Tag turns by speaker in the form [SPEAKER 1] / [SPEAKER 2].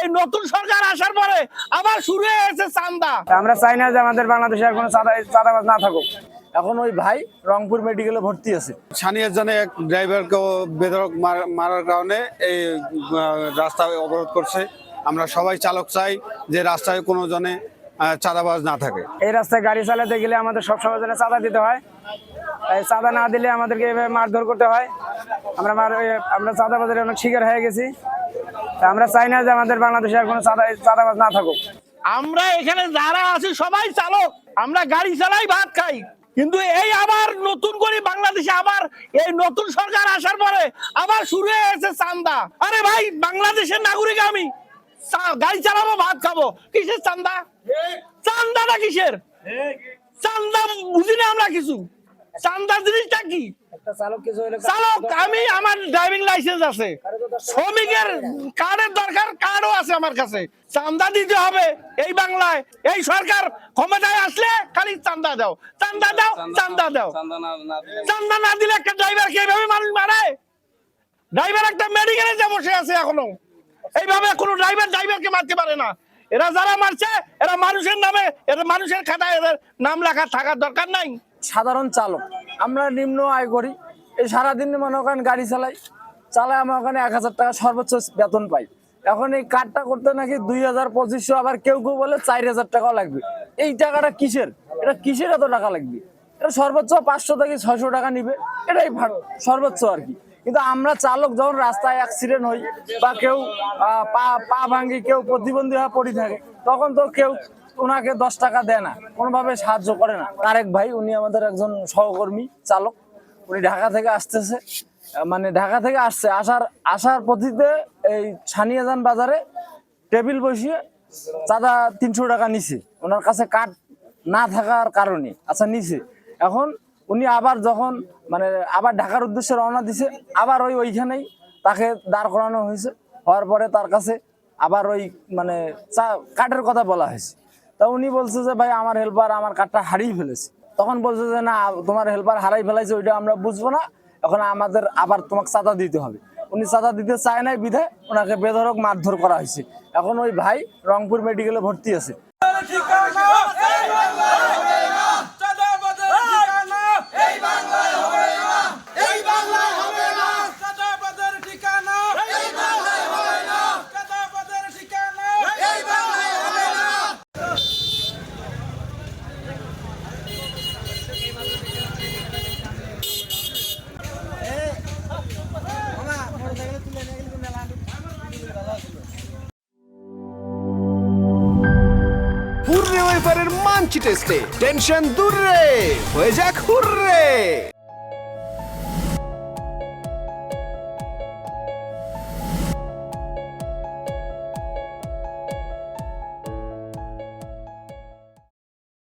[SPEAKER 1] এই নতুন সরকার আসার পরে আবার শুরু হয়েছে চাঁদা।
[SPEAKER 2] আমরা চাই না যে আমাদের বাংলাদেশে আর কোনো চাঁদাবাজ না থাকুক। এখন ওই ভাই রংপুর মেডিকেলে ভর্তি আছে।
[SPEAKER 3] সানিয়ার জন্য এক ড্রাইভারকেও বেধড়ক মারার কারণে এই রাস্তা অবরোধ করছে। আমরা সবাই চালক চাই যে রাস্তায় কোনো জনে চাঁদাবাজ না থাকে।
[SPEAKER 2] এই রাস্তায় গাড়ি চালাতে গেলে আমাদের সবসময় জন্য চাঁদা দিতে হয়, তাই চাঁদা না দিলে আমাদেরকে এভাবে মারধর করতে হয়। আমরা চাঁদাবাজের অনেক শিকার হয়ে গেছি। আমরা চাই না যে আমাদের বাংলাদেশে আর কোনো চাঁদাবাজ না থাকুক।
[SPEAKER 1] আমরা এখানে যারা আছি সবাই চালক, আমরা গাড়ি চালাই, ভাত খাই, কিন্তু এই আবার নতুন করে বাংলাদেশে আবার এই নতুন সরকার আসার পরে আবার শুরু হয়েছে চাঁদা। আরে ভাই, বাংলাদেশের নাগরিক আমি, গাড়ি চালাবো, ভাত খাবো, কিসের চাঁদা? চাঁদাটা কিসের? চাঁদা বুঝি না আমরা কিছু। চাঁদা জিনিসটা কি? চালক আমি, আমার ড্রাইভিং লাইসেন্স আছে, শ্রমিকের কার্ডের দরকার, কার্ডও আছে আমার কাছে। চাঁদা দিতে হবে এই বাংলায়। এই সরকার ক্ষমতায় আসলে খালি চাঁদা দাও, চাঁদা দাও, চাঁদা দাও। চাঁদা না দিলে একটা ড্রাইভারকে এইভাবে মানুষ মারে? ড্রাইভার একটা মেডিকেলে যে বসে আছে এখনো, এইভাবে কোনো ড্রাইভারকে মারতে পারে না। এরা যারা মারছে এরা মানুষের নামে, এরা মানুষের খাতায় এদের নাম লেখা থাকার দরকার নাই।
[SPEAKER 2] সাধারণ চালক আমরা, নিম্ন আয় করি, এই সারাদিন মনে করেন গাড়ি চালাই আমরা ওখানে 1000 টাকা সর্বোচ্চ বেতন পাই। এখন এই কার্ডটা করতে নাকি 2000, 2500, আবার কেউ কেউ বলে 4000 টাকাও লাগবে। এই টাকাটা কিসের? এটা কিসের এত টাকা লাগবে? এটা সর্বোচ্চ 500 থেকে 600 টাকা নিবে, এটাই সর্বোচ্চ আর কি। কিন্তু আমরা চালক যখন রাস্তায় অ্যাক্সিডেন্ট হই বা কেউ পা ভাঙ্গি, কেউ প্রতিবন্ধী হয়ে পড়ে থাকে, তখন তো কেউ ওনাকে 10 টাকা দেয় না, কোনোভাবে সাহায্য করে না। আরেক ভাই, উনি আমাদের একজন সহকর্মী চালক, উনি ঢাকা থেকে আসতেছে, মানে ঢাকা থেকে আসার পথিতে এই সানিয়াজান বাজারে টেবিল বসিয়ে চাঁদা 300 টাকা নিছে, ওনার কাছে কার্ড না থাকার কারণে। আচ্ছা, নিছে। এখন উনি আবার যখন আবার ঢাকার উদ্দেশ্যে রওনা দিছে, আবার ওইখানেই তাকে দাঁড় করানো হয়েছে। হওয়ার পরে তার কাছে আবার কার্ডের কথা বলা হয়েছে। তা উনি বলছে যে ভাই, আমার হেল্পার আমার কার্ডটা হারিয়ে ফেলেছে। তখন বলছে যে না, তোমার হেল্পার হারাই ফেলাইছে, ওইটা আমরা বুঝবো না, এখন আমাদের আবার তোমাকে চাঁদা দিতে হবে। উনি চাঁদা দিতে চায় নাই বিধায় ওনাকে বেধড়ক মারধর করা হয়েছে। এখন ওই ভাই রংপুর মেডিকেলে ভর্তি আছে।
[SPEAKER 4] হুররে ওয়েফারের মানচি টেস্টে টেনশন দূর রে, হয়ে যাক হুররে।